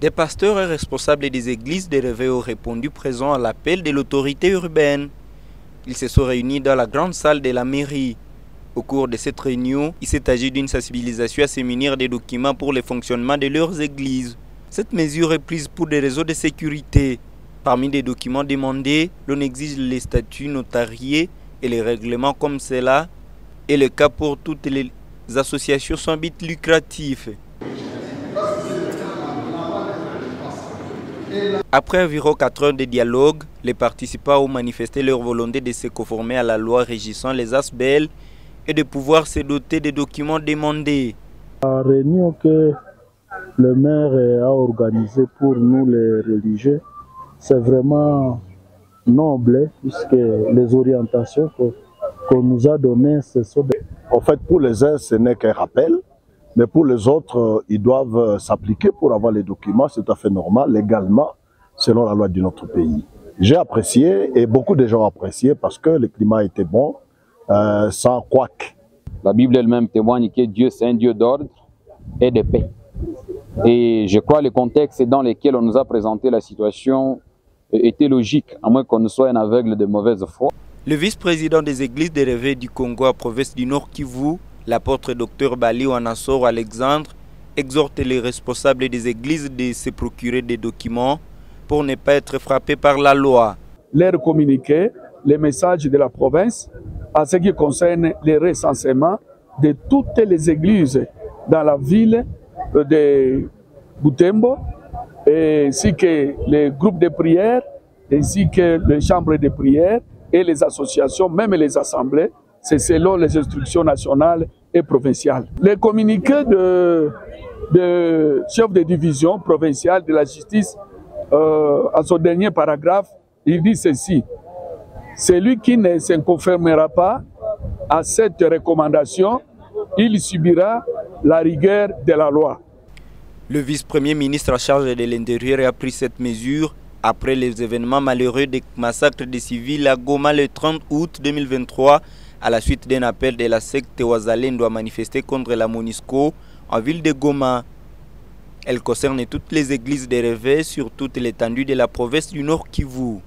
Des pasteurs et responsables des églises de Réveil ont répondu présents à l'appel de l'autorité urbaine. Ils se sont réunis dans la grande salle de la mairie. Au cours de cette réunion, il s'est agi d'une sensibilisation à se munir des documents pour le fonctionnement de leurs églises. Cette mesure est prise pour des raisons de sécurité. Parmi les documents demandés, l'on exige les statuts notariés et les règlements comme cela est le cas pour toutes les associations sans but lucratif. Après environ 4 heures de dialogue, les participants ont manifesté leur volonté de se conformer à la loi régissant les ASBEL et de pouvoir se doter des documents demandés. La réunion que le maire a organisée pour nous les religieux, c'est vraiment noble puisque les orientations qu'on nous a données, ce sont des... En fait, pour les uns, ce n'est qu'un rappel, mais pour les autres, ils doivent s'appliquer pour avoir les documents, c'est tout à fait normal, légalement, selon la loi de notre pays. J'ai apprécié et beaucoup de gens ont apprécié parce que le climat était bon, sans couac. La Bible elle-même témoigne que Dieu, c'est un Dieu d'ordre et de paix. Et je crois que le contexte dans lequel on nous a présenté la situation était logique, à moins qu'on ne soit un aveugle de mauvaise foi. Le vice-président des églises de Réveil du Congo à province du Nord Kivu, l'apôtre Dr Bali Wanassoro Alexandre, exhorte les responsables des églises de se procurer des documents pour ne pas être frappés par la loi. Leur communiquer les messages de la province à ce qui concerne les recensements de toutes les églises dans la ville de Butembo, ainsi que les groupes de prière, ainsi que les chambres de prière et les associations, même les assemblées, c'est selon les instructions nationales et provinciales. Les communiqués de chef de division provinciale de la justice, à son dernier paragraphe, il dit ceci: celui qui ne se conformera pas à cette recommandation, il subira la rigueur de la loi. Le vice-premier ministre en charge de l'Intérieur a pris cette mesure après les événements malheureux des massacres des civils à Goma le 30 août 2023, à la suite d'un appel de la secte Wazalendo à manifester contre la MONUSCO en ville de Goma. Elle concerne toutes les églises de Réveil sur toute l'étendue de la province du Nord Kivu.